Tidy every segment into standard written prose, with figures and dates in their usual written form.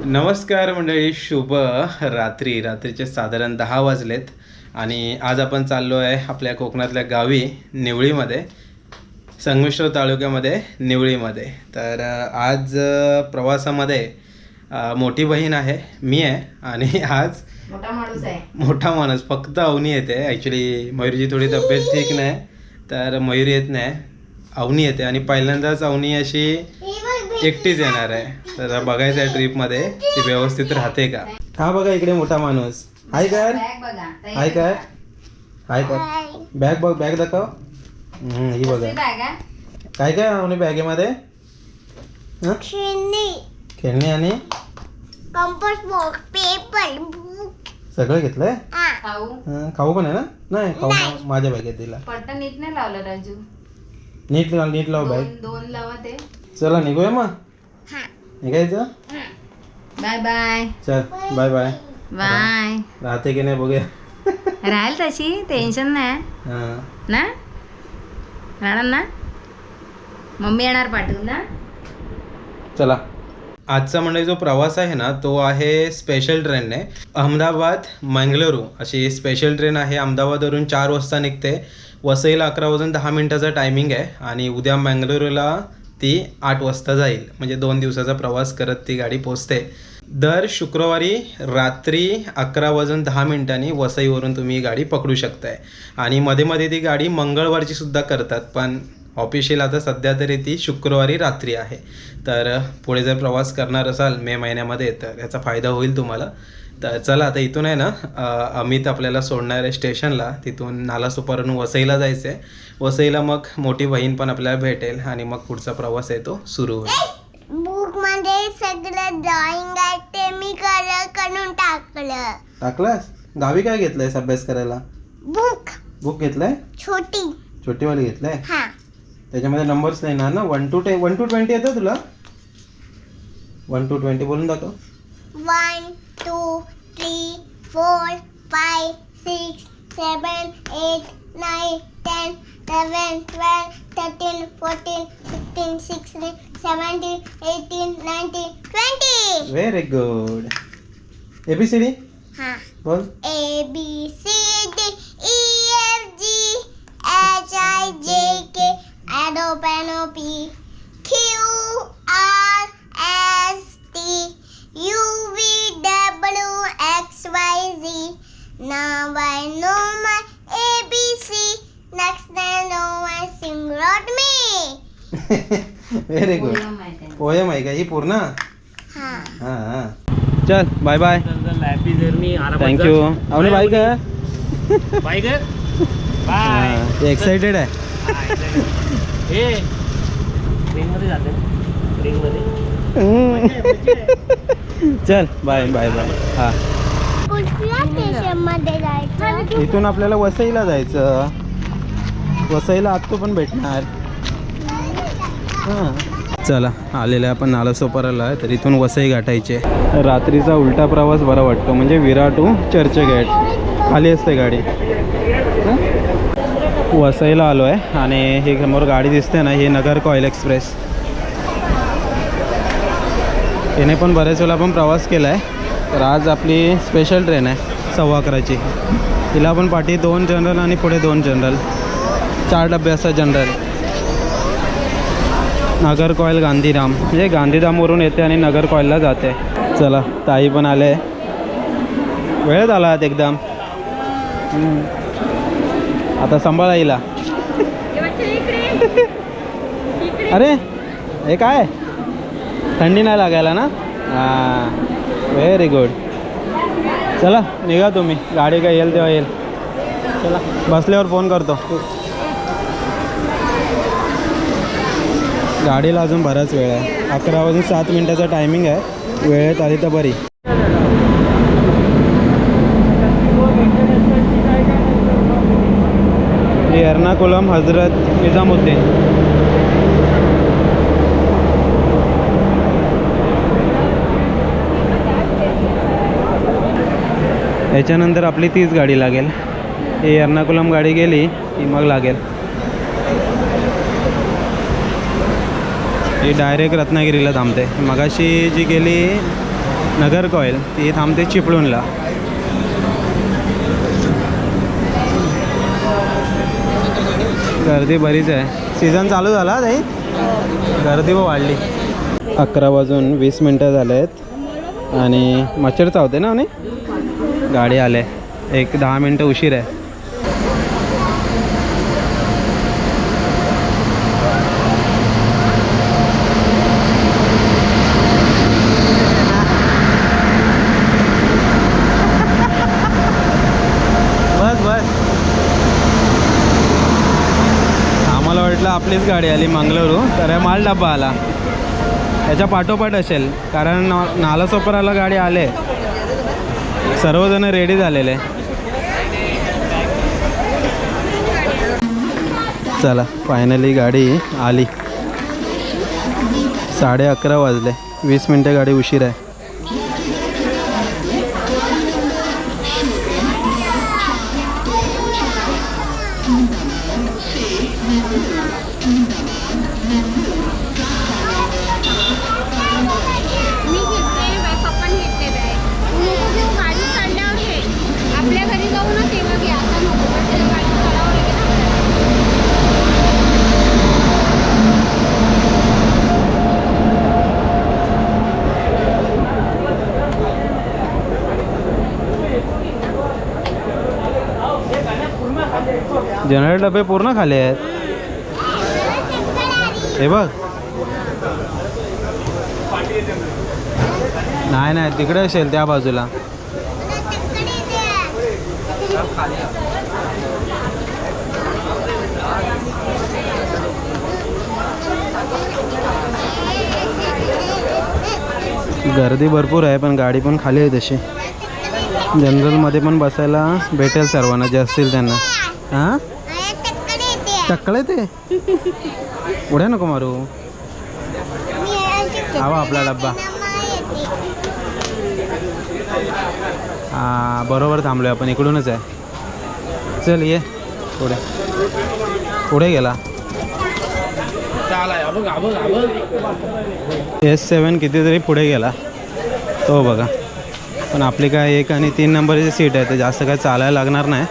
नमस्कार मंडळी, शुभ रात्रीचे साधारण 10 वाजलेत आणि आज आपण चाललो आहे आपल्या कोकणातल्या गावी निवळीमध्ये, संगमेश्वर तालुक्यामध्ये निवळीमध्ये. तर आज प्रवासामध्ये मोठी बहीण आहे, मी आहे आणि आज मोठा माणूस फक्त अवनी येते. ॲक्च्युली मयूरची थोडी तब्येत ठीक नाही तर मयूर येत नाही, अवनी येते आणि पहिल्यांदाच अवनी अशी एकटीच येणार आहे. तर बघायचं आहे ट्रिपमध्ये ती व्यवस्थित राहते का. हा बघा इकडे मोठा माणूस. हाय कर, हाय कर, हाय कर. बॅग बघ, बॅग दाखव. ही बघा काय काय अवनी बॅगेमध्ये. खेळणी आणि कंपास बॉक्स, पेपर, बुक सगळं घेतलंय. खाऊ पण आहे ना. नाही खाऊ माझ्या बॅगेत दिला. पट्टा नीट नाही लावलं राजू. नीट लाव बॅग. दोन लावा ते. चला निघूया मग. निघायचं. Bye bye. चल बाय बाय. बाय. राहते की नाही बघूया. राहील तशी, टेन्शन नाही ना. राहणार ना. मम्मी येणार पाठवून ना. चला. आजचा म्हणजे जो प्रवास आहे ना तो आहे स्पेशल ट्रेनने. अहमदाबाद मंगळुरू अशी स्पेशल ट्रेन आहे. अहमदाबादवरून 4 वाजता निघते. वसईला 11 वाजून 10 मिनिटाचा टायमिंग आहे आणि उद्या मंगळुरूला ती 8 वाजता जाईल. म्हणजे 2 दिवसाचा प्रवास करत ती गाडी पोचते. दर शुक्रवारी रात्री 11 वाजून 10 मिनिटांनी वसईवरून तुम्ही ही गाडी पकडू शकताय. आणि मध्ये मध्ये ती गाडी मंगळवारची सुद्धा करतात, पण ऑफिशियल आता सध्या तरी ती शुक्रवारी रात्री आहे. तर पुढे जर प्रवास करणार असाल मे महिन्यामध्ये तर याचा फायदा होईल तुम्हाला. तर चला आता इथून आहे ना अमित आपल्याला सोडणार आहे स्टेशनला. तिथून नालासोपाऱ्याहून वसईला जायचं आहे. वसईला मग मोठी बहीण पण आपल्याला भेटेल आणि मग पुढचा प्रवास आहे तो सुरू होईल. बुक मध्ये सगळं ड्रॉइंग आहे ते मी कलर करून टाकलंस. गावी काय घेतलंय अभ्यास करायला. बुक घेतलंय. छोटीवाली घेतलंय. त्याच्यामध्ये नंबर्स लिहिणार ना. 1 to 20 येतं तुला. 1 to 20 बोलून दाखव. 1 2 3 4 5 6 7 8 9 10 11 12 13 14 15 16 17 18 19 20. Very good. ABCD बोल. ABCD EFG HIJK LMNOP QRST UVWXYZ. Now I know my ABC. Next I know I sing with me. Very good. Poem आहे का ही पूर्ण. हां चल bye bye. Happy journey. Thank you. Avani bye कर. बाय कर. Bye. Excited आहे. हे ट्रेनमध्ये जाते. ट्रेनमध्ये चल बाय बाय बाय. हां कुठल्या स्टेशनमध्ये जायचं. इथून आपल्याला वसईला जायचं. वसईला आत्तो पण भेटणार. हां चला आलेलं आहे आपण नालासोपाऱ्याला आहे. तर इथून वसई गाठायची. रात्रीचा उलटा प्रवास बरा वाटतो. म्हणजे विरा टू चर्चगेट खाली असते गाडी. वसईला आलो आहे आणि ही समोर गाडी दिसते ना, ही नगर कॉईल एक्सप्रेस. याने पण बऱ्याच वेळा आपण प्रवास केला आहे. तर आज आपली स्पेशल ट्रेन आहे 11:15ची. तिला आपण पाठी 2 जनरल आणि पुढे 2 जनरल, 4 डबे असतात जनरल. नगर कॉईल गांधीधाम, म्हणजे गांधीधामवरून येते आणि नगर कॉईलला जाते. चला ताई पण आले. वेळेत आलात एकदम. आता सांभाळा हिला. अरे हे काय थंडी नाही लागायला ना. हां व्हेरी गुड. चला निघा तुम्ही. गाडी काय येईल तेव्हा येईल. चला बसल्यावर फोन करतो. गाडीला अजून बराच वेळ आहे. 11 वाजून 7 मिनिटाचा टायमिंग आहे. वेळेत आली तर बरी. एर्नाकुलम हजरत निजामुद्दीन. याच्यानंतर आपली तीच गाडी लागेल. ही एर्नाकुलम गाडी गेली की मग लागेल. ही डायरेक्ट रत्नागिरीला थांबते. मगाशी जी गेली नगर कॉईल ती थांबते चिपळूणला. गर्दी बरीच आहे. सीझन चालू झाला ताई, गर्दी वाढली. 11:20 झाले आहेत आणि मच्छर चावते ना. आणि गाडी आले, एक 10 मिनटं उशीर आहे. बस बस, आम्हाला वाटलं आपलीच गाडी आली मंगळुरू, तर माल डब्बा आला. त्याच्या पाठोपाठ असेल, कारण नालासोपाराला गाडी आले, सर्वजण रेडी झालेले. चला फायनली गाडी आली. 11:30 वाजले, 20 मिनटं गाडी उशीर आहे. मी घेतले बाय, पप्पाने घेतले बाय. नको घेऊ, गाडी काढल्यावर घे. आपल्या घरी जाऊ ना तेव्हा घे, आता नको. पण ते गाडी काढावं लागेल ना. जनरल डबे पूर्ण खाली आहेत. हे बघ, नाही नाही तिकडे असेल त्या बाजूला. गर्दी भरपूर आहे, पण गाडी पण खाली आहे तशी. जनरलमध्ये पण बसायला भेटेल सर्वांना जे असतील त्यांना. हां टक्कल आहे ते, उड्या नको मारू. हवा आपला डब्बा. हां बरोबर थांबलो आपण, इकडूनच आहे. चल ये पुढे, पुढे गेला. S7 कितीतरी पुढे गेला तो बघा. पण आपली काय 1 आणि 3 नंबरची सीट आहे, ते जास्त काय चालायला लागणार नाही.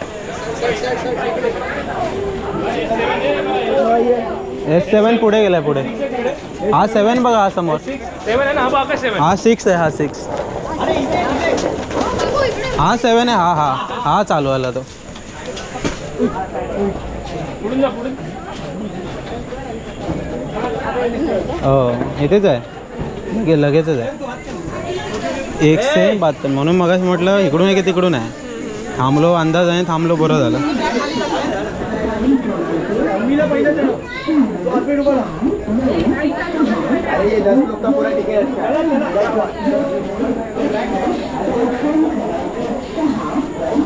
S7 पुढे गेलाय पुढे. हा 7 बघा, हा समोर. हा 6 आहे, हा 6. हा 7 आहे, हा हा हा चालू आला तो. हो इथेच आहे, लगेचच आहे. 1 से 72 म्हणून मग म्हटलं इकडून आहे की तिकडून आहे. थांबलो, अंदाज आहे, थांबलो, बरं झालं.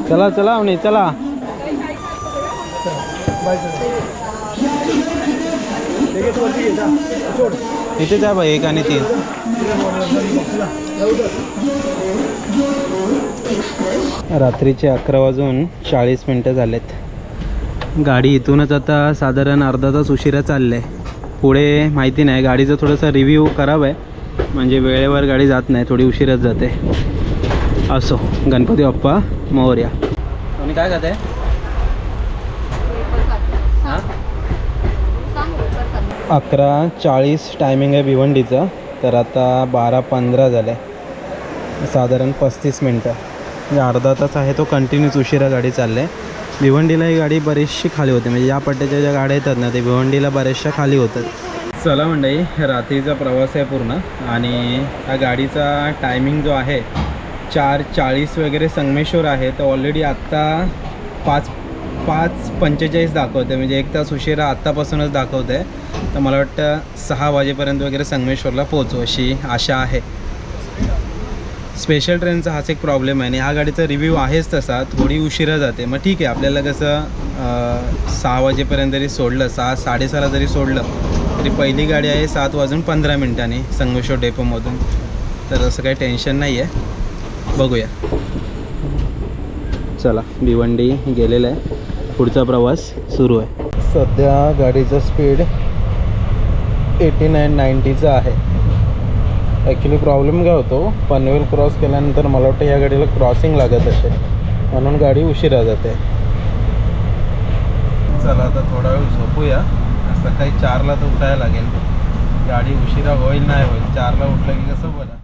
चला चला अवनी चला. इथेच आहे बाई 1 आणि 3. रात्रीचे 11:40 झालेत. गाडी इथूनच आता साधारण अर्धा तास उशिरा चाललं आहे. पुढे माहिती नाही, गाडीचं थोडंसं रिव्ह्यू करावं आहे, म्हणजे वेळेवर गाडी जात नाही, थोडी उशिराच जाते. असो, गणपती बाप्पा मोरया. तुम्ही काय खात आहे? 11:40 टायमिंग आहे भिवंडीचं, तर आता 12:15 झालं आहे, साधारण 35 मिनटं, म्हणजे अर्धा तास आहे तो कंटिन्यूच उशिरा गाडी चालली आहे. भिवंडीला ही गाडी बरीचशी खाली होते, म्हणजे या पट्ट्याच्या ज्या गाड्या येतात ना ते भिवंडीला बऱ्याचशा खाली होतात. चला मंडळी, रात्रीचा प्रवास आहे पूर्ण, आणि ह्या गाडीचा टायमिंग जो आहे 4:40 वगैरे संगमेश्वर आहे, तर ऑलरेडी आत्ता 5:45 दाखवते, म्हणजे 1 तास उशिरा आत्तापासूनच दाखवते आहे. तर मला वाटतं 6 वाजेपर्यंत वगैरे संगमेश्वरला पोहोचू अशी आशा आहे. स्पेशल ट्रेनचा हाच एक प्रॉब्लेम आहे, आणि ह्या गाडीचा रिव्ह्यू आहेच तसा, थोडी उशिरा जाते. मग ठीक आहे, आपल्याला कसं 6 वाजेपर्यंत जरी सोडलं, 6-6:30ला जरी सोडलं तरी पहिली गाडी आहे 7:15 संगमेश्वर डेपोमधून, तर असं काही टेन्शन नाही आहे. बघूया. चला भिवंडी गेलेलं आहे, पुढचा प्रवास सुरू आहे. सध्या गाडीचं स्पीड 89-90चं आहे. ॲक्च्युली प्रॉब्लेम काय होतो, पनवेल क्रॉस केल्यानंतर मला वाटतं ह्या गाडीला क्रॉसिंग लागत असेल, म्हणून गाडी उशिरा जाते. चला आता थोडा वेळ झोपूया. सकाळी 4ला तर उठायला लागेल. गाडी उशिरा होईल नाही होईल, 4ला उठलं की कसं बरं.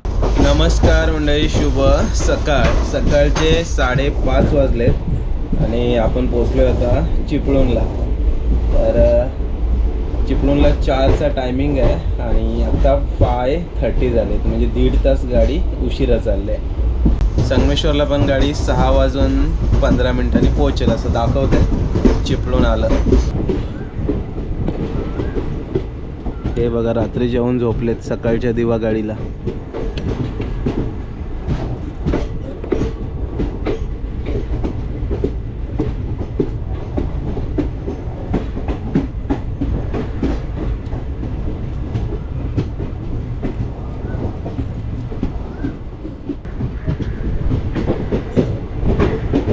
नमस्कार मंडळी, शुभ सकाळ. सकाळचे 5:30 वाजलेत आणि आपण पोचलो आता चिपळूणला. तर चिपळूणला 4चा टायमिंग आहे आणि आता 5:30 झालेत, म्हणजे 1.5 तास गाडी उशिरा चालली आहे. संगमेश्वरला पण गाडी 6:15 पोहोचेल असं दाखवत आहे. चिपळूण आलं. हे बघा, रात्री जेवून झोपलेत सकाळच्या दिवा गाडीला.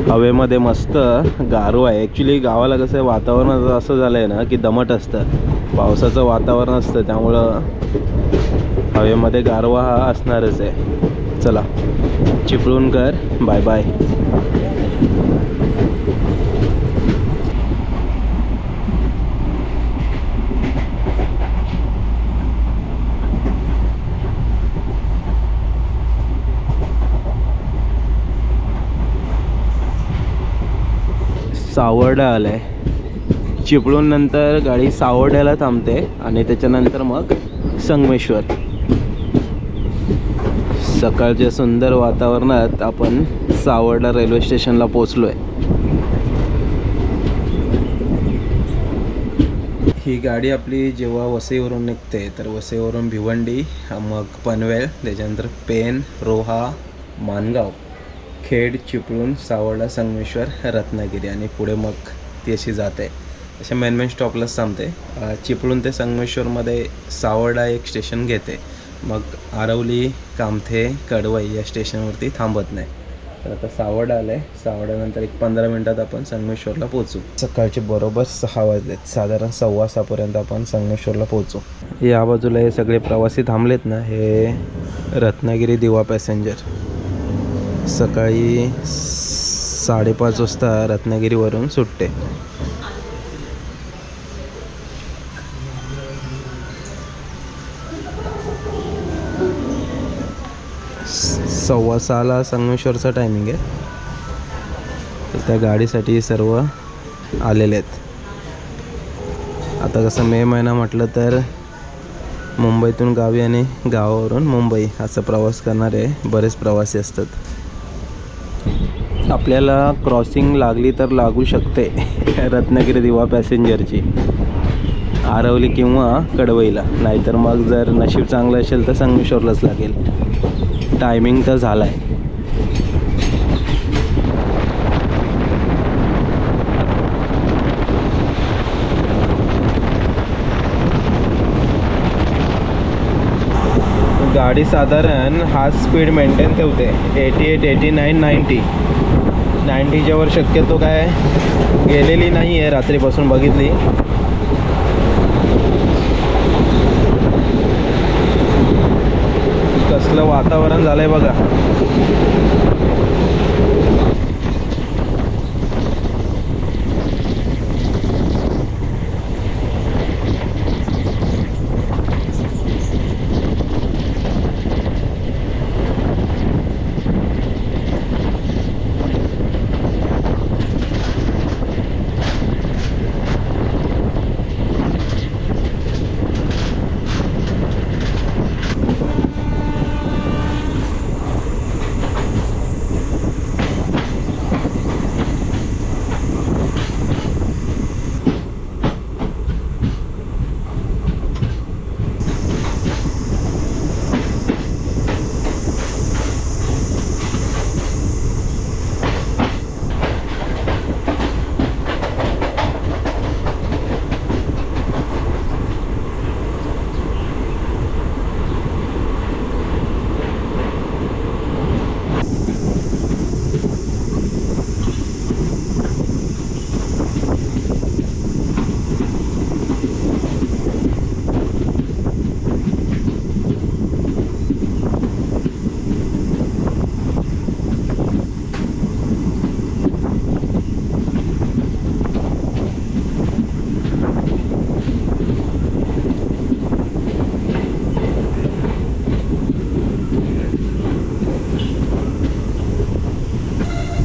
हवेमध्ये मस्त गारवा आहे. ॲक्च्युली गावाला कसं आहे, वातावरण असं झालं आहे ना की दमट असतं, पावसाचं वातावरण असतं, त्यामुळं हवेमध्ये गारवा हा असणारच आहे. चला चिपळूणकर, बाय बाय. सावर्डा आलं आहे. चिपळूण नंतर गाडी सावर्ड्याला थांबते आणि त्याच्यानंतर मग संगमेश्वर. सकाळच्या सुंदर वातावरणात आपण सावर्डा रेल्वे स्टेशनला पोचलो आहे. ही गाडी आपली जेव्हा वसईवरून निघते तर वसईवरून भिवंडी, मग पनवेल, त्याच्यानंतर पेन, रोहा, माणगाव, खेड, चिपळूण, सावर्डा, संगमेश्वर, रत्नागिरी आणि पुढे मग ती अशी जाते. अशा मेन स्टॉपलाच थांबते. चिपळूण ते संगमेश्वरमध्ये सावर्डा एक स्टेशन घेते, मग आरवली, कामथे, कडवई या स्टेशनवरती थांबत नाही. तर आता सावर्डा आलं आहे. सावर्ड्यानंतर एक 15 मिनटात आपण संगमेश्वरला पोहोचू. सकाळचे बरोबर 6 वाजलेत. साधारण 6:15 आपण संगमेश्वरला पोहोचू. या बाजूला हे सगळे प्रवासी थांबलेत ना, हे रत्नागिरी दिवा पॅसेंजर. सकाळी 5:30 वाजता रत्नागिरीवरून सुटते. सव्वा 6ला संगमेश्वरचा टायमिंग आहे. तर त्या गाडीसाठी सर्व आलेले आहेत. आता कसं मे महिना म्हटलं तर मुंबईतून गावी आणि गावावरून मुंबई असा प्रवास करणारे बरेच प्रवासी असतात. आपल्याला क्रॉसिंग लागली तर लागू शकते रत्नागिरी दिवा पॅसेंजरची, आरवली किंवा कडवईला. नाहीतर मग जर नशीब चांगलं असेल तर संगमेश्वरलाच लागेल. टायमिंग तर झाला आहे. गाडी साधारण हा स्पीड मेंटेन ठेवते 88, 89, 90. 90च्या वर शक्यतो काय गेलेली नाही आहे. रात्रीपासून बघितली. कसलं वातावरण झालंय बघा.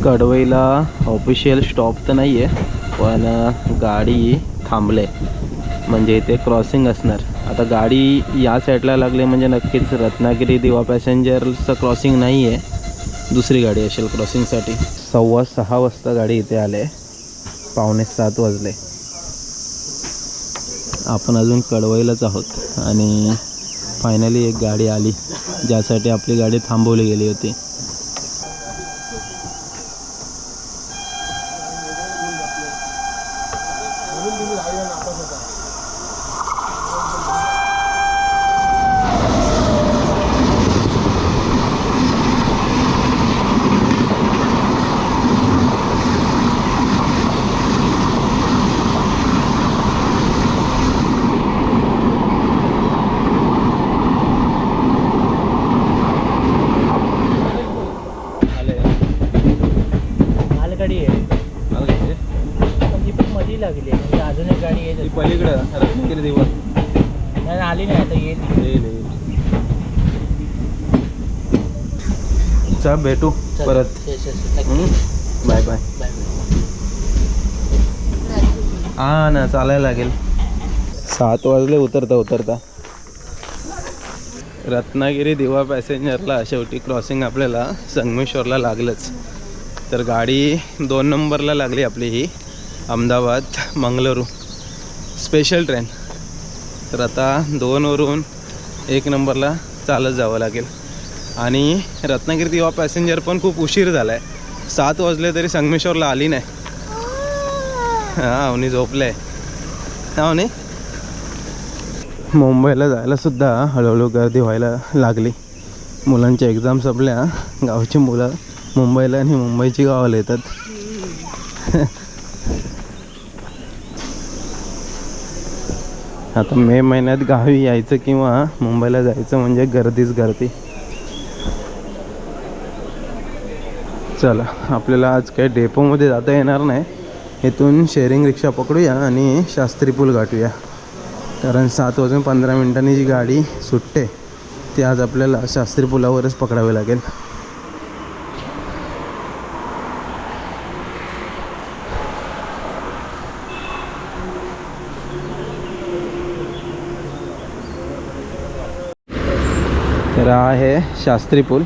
कडवईला ऑफिशियल स्टॉप तर नाही आहे, पण गाडी थांबले म्हणजे इथे क्रॉसिंग असणार. आता गाडी या साईडला लागली म्हणजे नक्कीच रत्नागिरी दिवा पॅसेंजरचं क्रॉसिंग नाही आहे, दुसरी गाडी असेल क्रॉसिंगसाठी. 6:15 वाजता गाडी इथे आले, 6:45 वाजले. आपण अजून कडवईलाच आहोत आणि फायनली एक गाडी आली ज्यासाठी आपली गाडी थांबवली गेली होती. मालगाडी आहे पण ती पण मध्ये लागली आहे, म्हणजे अजून एक गाडी येत पलीकडं रत्नागिरी दिवा नाही आली नाही, आता येईल. चल भेटू परत. Bye bye. हा ना, चालायला लागेल. 7 वाजले उतरता. रत्नागिरी दिवा पॅसेंजरला शेवटी क्रॉसिंग आपल्याला संगमेश्वरला लागलंच. तर गाडी 2 नंबरला लागली आपली, ही अहमदाबाद मंगळुरू स्पेशल ट्रेन. तर आता 2 वरून 1 नंबरला चालत जावं लागेल. आणि रत्नागिरी दिवा पॅसेंजर पण खूप उशीर झाला आहे, 7 वाजले तरी संगमेश्वरला आली नाही. हां, उनी झोपलं आहे. हां उनी. मुंबईला जायला सुद्धा हळूहळू गर्दी व्हायला लागली. मुलांच्या एक्झाम संपल्या, गावची मुलं मुंबईला आणि मुंबईची गावाला येतात. आता मे महिन्यात गावी यायचं किंवा मुंबईला जायचं म्हणजे गर्दीच गर्दी. चला, आपल्याला आज काही डेपोमध्ये जाता येणार नाही, इथून शेअरिंग रिक्षा पकडूया आणि शास्त्री पूल गाठूया. कारण 7:15 जी गाडी सुटते ती आज आपल्याला शास्त्री पुलावरच पकडावी लागेल. तर हा आहे शास्त्री पूल.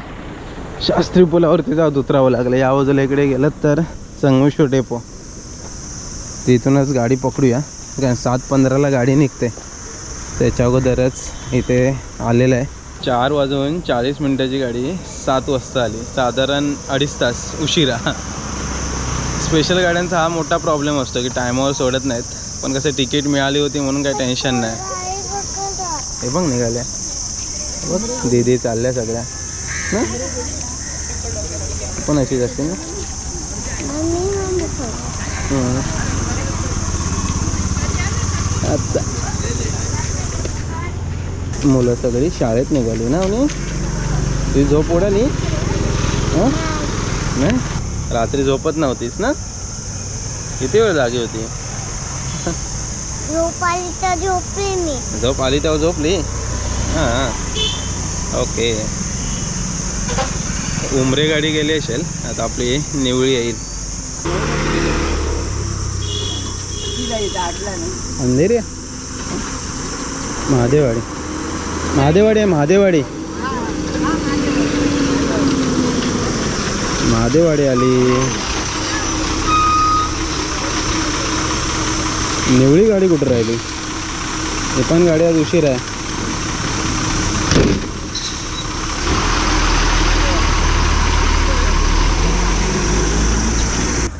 शास्त्री पुलावरती जाऊन उतरावं लागलं. या बाजूला इकडे गेलं तर संगमेश्वर डेपो, तिथूनच गाडी पकडूया. कारण 7:15ला गाडी निघते, त्याच्या अगोदरच इथे आलेलं आहे. 4:40 गाडी 7 वाजता आली, साधारण 2.5 तास उशिरा. स्पेशल गाड्यांचा हा मोठा प्रॉब्लेम असतो की टायमावर सोडत नाहीत, पण कसं तिकीट मिळाली होती म्हणून काही टेन्शन नाही. हे बघ निघाल्या, बघ दीदी चालल्या सगळ्या ना, पण अशीच असते ना. आता मुलं सगळी शाळेत निघाली ना. आणि तुझी झोप उडाली? नाही, रात्री झोपत नव्हतीस ना? किती वेळ जागी होती? झोप आली तर झोपली मी. झोप आली तेव्हा झोपली. हां, ओके. उमरे गाडी गेली असेल, आता आपली निवळी येईल. अंधेरी महादेवाडी, महादेवाडी आहे, महादेवाडी. महादेवाडी आली. निवळी गाडी कुठं राहिली? हे पण गाडी आज उशीर आहे.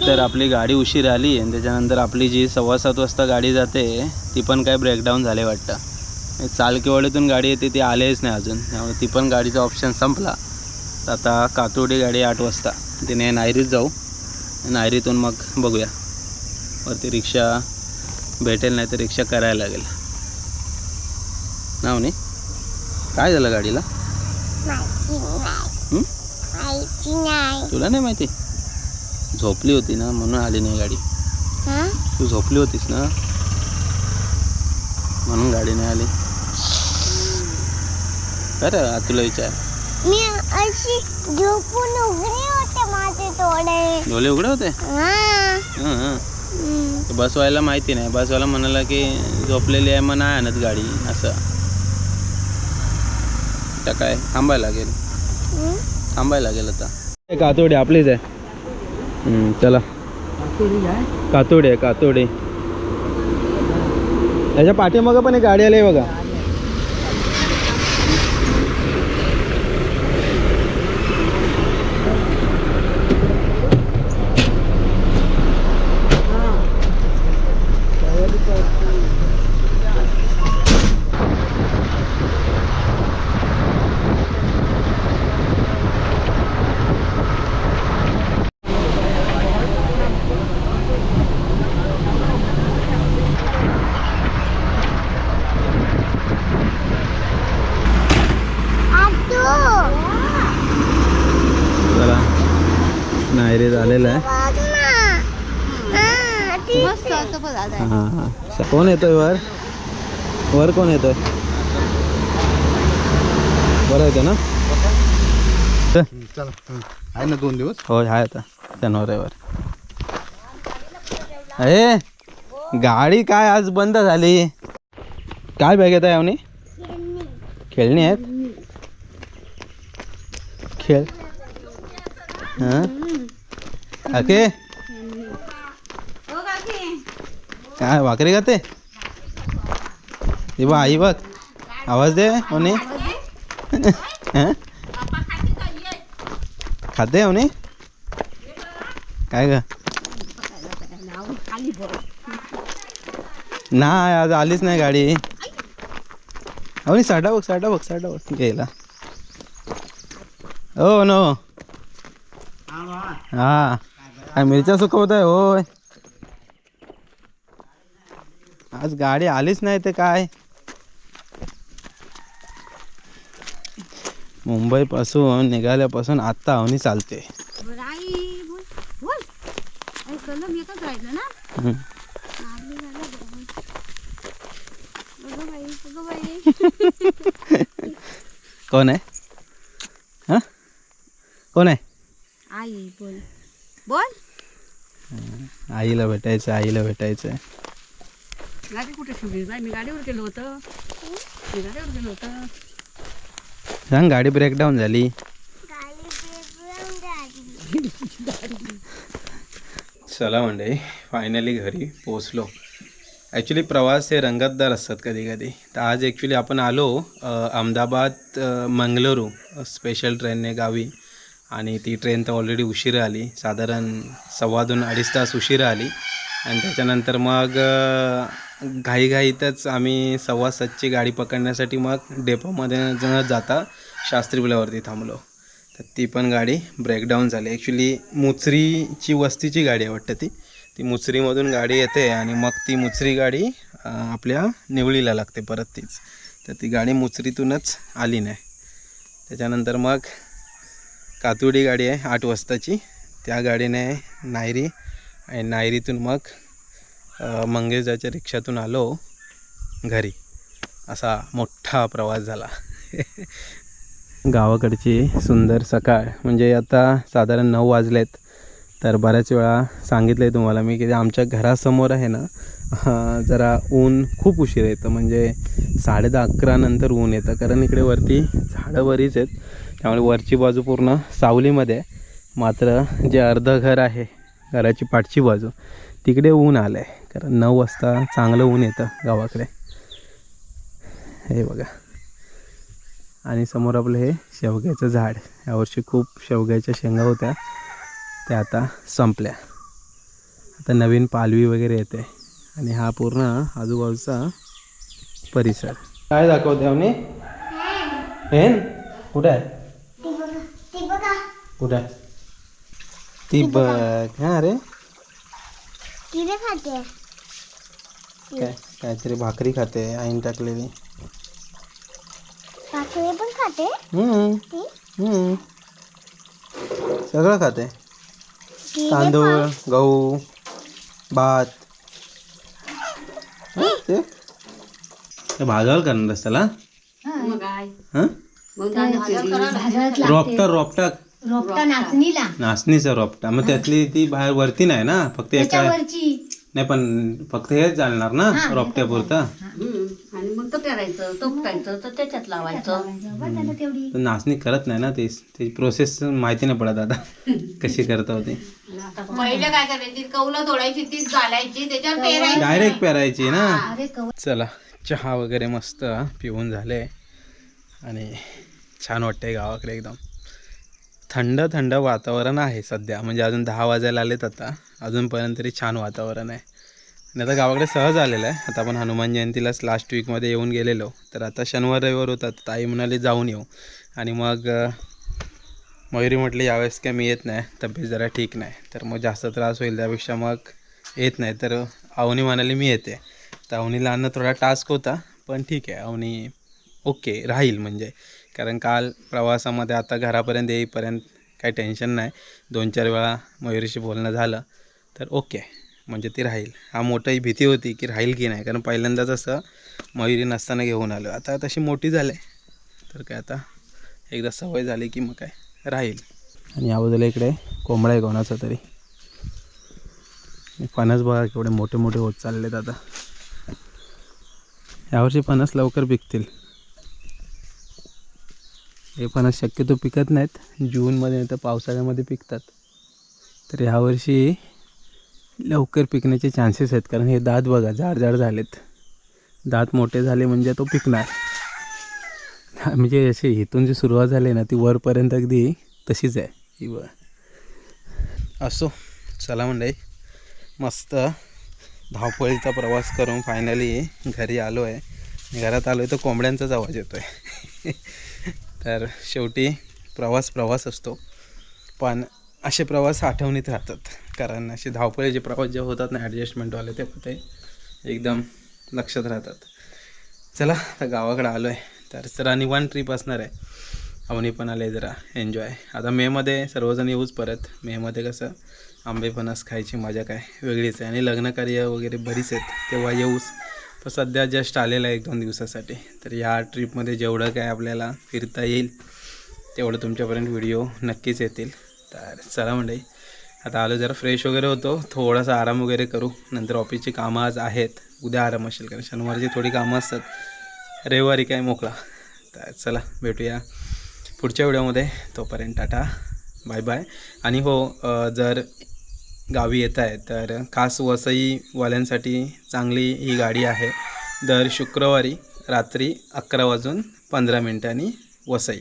तर आपली गाडी उशीर आली आणि त्याच्यानंतर आपली जी 7:15 वाजता गाडी जाते ती पण काय ब्रेकडाऊन झाले वाटतं. चालकेवाडीतून गाडी येते ती आलेच नाही अजून, त्यामुळे ती पण गाडीचा ऑप्शन संपला. तर आता कातोडी गाडी 8 वाजता, तिने नायरीत जाऊ, नायरीतून मग बघूया वरती रिक्षा भेटेल, नाही तर रिक्षा करायला लागेल. नाव नाही काय झालं गाडीला? तुला नाही माहिती? झोपली होती ना म्हणून आली नाही गाडी. तू झोपली होतीस ना म्हणून गाडी नाही आली. बरं तुला विचार, मी अशी झोपून उघडी होते माझे तो. डोळे उघडे होते. बसवायला माहिती नाही, बसवायला म्हणाला की झोपलेली आहे मग नाही आणत गाडी असं. आता काय थांबायला लागेल आता. कातोडी आपलीच आहे. चला कातोडी आहे कातोडी. त्याच्या पाठीमागं पण एक गाडी आली आहे बघा. चला नाही रे झालेलं आहे. हां कोण येतोय वर? वर कोण येतोय? बरं येतं ना? चला आहे ना 2 दिवस. हो आहे आता शनिवार. अरे गाडी काय आज बंद झाली. काय बॅग येत आहे अवनी? खेळणी आहेत. खेळ हां काके काय भाकरी खाते? ती बा आई बघ आवाज दे अवनी. खाते अवनी काय ग? नाही आज आलीच नाही गाडी. अवनी साठा बघ गेला. हो नो हा काय मिरच्या सुकवत आहे होय. आज गाडी आलीच नाही ते काय. मुंबई पासून निघाल्यापासून आत्ता अवनी चालते. कोण आहे? हा कोण आहे? आई बोल. आईला भेटायचं. गाडी कुठे ठेवली बाई? मी गाडीवर गेलो होतो. सांग गाडी ब्रेकडाऊन झाली. चला मंडळी फायनली घरी पोचलो. ॲक्च्युली प्रवास हे रंगतदार असतात कधी कधी. तर आज ॲक्च्युली आपण आलो अहमदाबाद मंगळुरू स्पेशल ट्रेनने गावी. आणि ती ट्रेन तर ऑलरेडी उशिरा आली, साधारण 2.25-2.5 तास उशिरा आली. आणि त्याच्यानंतर मग घाईघाईतच आम्ही 7:15ची गाडी पकडण्यासाठी मग डेपोमध्ये न जाता शास्त्री पुलावरती थांबलो. तर ती पण गाडी ब्रेकडाऊन झाली. ॲक्च्युली मुचरीची वस्तीची गाडी आहे वाटतं ती मुचरीमधून गाडी येते आणि मग ती मुचरी गाडी आपल्या निवळीला लागते परत तीच. तर ती गाडी मुचरीतूनच आली नाही. त्याच्यानंतर मग कातुडी गाडी आहे 8 वाजताची, त्या गाडीने नायरी आणि नायरीतून मग मंगेशजाच्या रिक्षातून आलो घरी. असा मोठा प्रवास झाला. गावाकडची सुंदर सकाळ. म्हणजे आता साधारण 9 वाजलेत. तर बऱ्याच वेळा सांगितलं आहे तुम्हाला मी की आमच्या घरासमोर आहे ना जरा ऊन खूप उशीर येतं. म्हणजे 10:30-11 नंतर ऊन येतं. कारण इकडे वरती झाडं बरीच आहेत, त्यामुळे वरची बाजू पूर्ण सावलीमध्ये. मात्र जे अर्धं घर आहे घराची पाठची बाजू तिकडे ऊन आलं आहे. कारण 9 वाजता चांगलं ऊन येतं गावाकडे. हे बघा. आणि समोर आपलं हे शेवग्याचं झाड. यावर्षी खूप शेवग्याच्या शेंगा होत्या, त्या आता संपल्या. आता नवीन पालवी वगैरे येते. आणि हा पूर्ण आजूबाजूचा परिसर. काय दाखवते आम्ही? पेन कुठे आहे? कुठे आहे ती? बघ. हा रे काय काहीतरी भाकरी खाते आईन टाकलेली. पण खाते. सगळं खाते. तांदूळ, गहू, भात. ते भाजावर करणार त्याला. रोपटक रोपटा नाचणीला नाचणीचा रोपटा, मग त्यातली ती बाहेर वरती नाही ना, फक्त एका त्याच्यावरची नाही, पण फक्त हेच चालणार ना रोपट्यापुरता. आणि मग तो पेरायचं तो फुटायचं तर त्याच्यात लावायचं. बस झालं तेवढी. पण नाचणी करत नाही ना, त्याची प्रोसेस माहिती नाही पडत आता कशी करता होती. पहिले काय करायची, कौलं तोडायची, तीच घालायची, त्याच्यावर पेरायची. डायरेक्ट पेरायची ना. अरे कवर चला, चहा वगैरे मस्त पिऊन झाले आणि छान वाटतंय गावाकडे. एकदम थंड थंड वातावरण आहे सध्या, म्हणजे अजून 10 वाजायला आलेत आता, अजूनपर्यंत तरी छान वातावरण आहे. आणि आता गावाकडे सहज आलेलं आहे. आता आपण हनुमान जयंतीलाच लास्ट वीकमध्ये येऊन गेलेलो, तर आता शनिवार रविवार होता, ताई म्हणाली जाऊन येऊ. आणि मग मयुरी म्हटली यावेळेस काय मी येत नाही, तब्येत जरा ठीक नाही, तर मग जास्त त्रास होईल, त्यापेक्षा मग येत नाही. तर अवनी म्हणाली मी येते. तर अवनीला आणणं थोडा टास्क होता, पण ठीक आहे, अवनी ओके राहील. म्हणजे कारण काल प्रवासामध्ये आता घरापर्यंत येईपर्यंत काही टेन्शन नाही, 2-4 वेळा मयुरीशी बोलणं झालं तर ओके, म्हणजे ती राहील. हा मोठी भीती होती की राहील की नाही, कारण पहिल्यांदाच असं मयुरी नसताना घेऊन आलो. आता तशी मोठी झाले तर काय, आता एकदा सवय झाली की मग काय राहील. आणि या बाजूला इकडे कोंबडा आहे कोणाचा तरी. फणस बघा केवढे मोठे मोठे होत चाललेत आता. यावर्षी फणस लवकर पिकतील. हे फणस शक्यतो पिकत नाहीत, जूनमध्ये नाही तर पावसाळ्यामध्ये पिकतात. तर ह्यावर्षी लवकर पिकण्याचे चान्सेस आहेत, कारण हे दात बघा जाड जाड झालेत. दात मोठे झाले म्हणजे तो पिकणार. म्हणजे असे इथून जी सुरुवात झाली ना ती वरपर्यंत अगदी तशीच आहे ही वर. असो, चला मंडळी, मस्त धावपळीचा प्रवास करून फायनली घरी आलो आहे. घरात आलो आहे तर कोंबड्यांचाच आवाज येतो आहे. तर शेवटी प्रवास असतो, पण असे प्रवास आठवणीत राहतात. कारण असे धावपळीचे प्रवास जे होतात ना ॲडजस्टमेंटवाले, ते एकदम लक्षात राहतात. चला, आता गावाकडे आलो आहे, तर जरा निवांत ट्रिप असणार आहे. अवनी पण आले, जरा एन्जॉय. आता मेमध्ये सर्वजण येऊच परत. मेमध्ये कसं आंबे फणस खायची मजा काय वेगळीच आहे. आणि लग्नकार्य वगैरे बरीच आहेत, तेव्हा येऊच. पण सध्या जस्ट आलेला आहे 1-2 दिवसासाठी. तर या ट्रिपमध्ये जेवढं काय आपल्याला फिरता येईल तेवढं तुमच्यापर्यंत व्हिडिओ नक्कीच येतील. तर चला मंडळी, आता आलो, जरा फ्रेश वगैरे होतो, थोडासा आराम वगैरे करू. नंतर ऑफिसची कामं आज आहेत, उद्या आराम असेल, कारण शनिवारची थोडी कामं असतात, रविवारी काय मोकळा. तर चला, भेटूया पुढच्या व्हिडिओमध्ये. तोपर्यंत टाटा, बाय बाय. आणि हो, जर गावी येत आहे तर खास वसईवाल्यांसाठी चांगली ही गाडी आहे. दर शुक्रवारी रात्री 11:15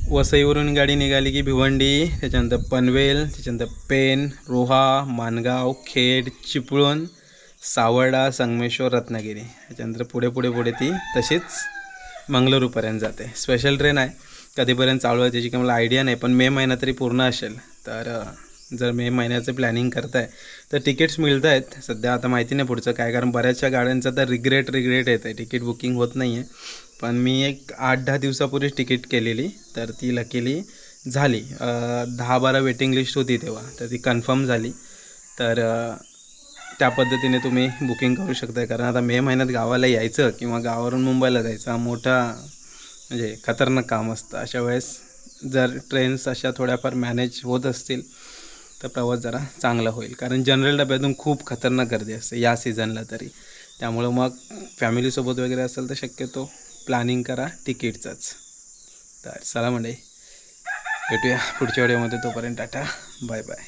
वसईवरून गाडी निघाली की भिवंडी, त्याच्यानंतर पनवेल, त्याच्यानंतर पेन, रोहा, माणगाव, खेड, चिपळूण, सावर्डा, संगमेश्वर, रत्नागिरी, त्याच्यानंतर पुढे ती तशीच मंगळुरूपर्यंत जाते. स्पेशल ट्रेन आहे, कधीपर्यंत चालू आहे त्याची काही मला आयडिया नाही, पण मे महिना तरी पूर्ण असेल. तर जर मे महिन्याचं प्लॅनिंग करताय तर तिकीट्स मिळत आहेत सध्या. आता माहिती नाही पुढचं काय, कारण बऱ्याचशा गाड्यांचं तर रिग्रेट येत आहे, तिकीट बुकिंग होत नाही आहे. पण मी एक 8-10 दिवसापूर्वीच तिकीट केलेली, तर ती लकीली झाली. 10-12 वेटिंग लिस्ट होती तेव्हा, तर ती कन्फर्म झाली. तर त्या पद्धतीने तुम्ही बुकिंग करू शकता. कारण आता मे महिन्यात गावाला यायचं किंवा गावावरून मुंबईला जायचं हा मोठा म्हणजे खतरनाक काम असतं. अशा वेळेस जर ट्रेन्स अशा थोड्याफार मॅनेज होत असतील तर प्रवास जरा चांगला होईल. कारण जनरल डब्यातून खूप खतरनाक गर्दी असते या सीझनला तरी. त्यामुळं मग फॅमिलीसोबत वगैरे असेल तर शक्यतो प्लॅनिंग करा तिकीटचंच. तर चला मंडळी, भेटूया पुढच्या व्हिडिओमध्ये. तोपर्यंत टाटा, बाय बाय.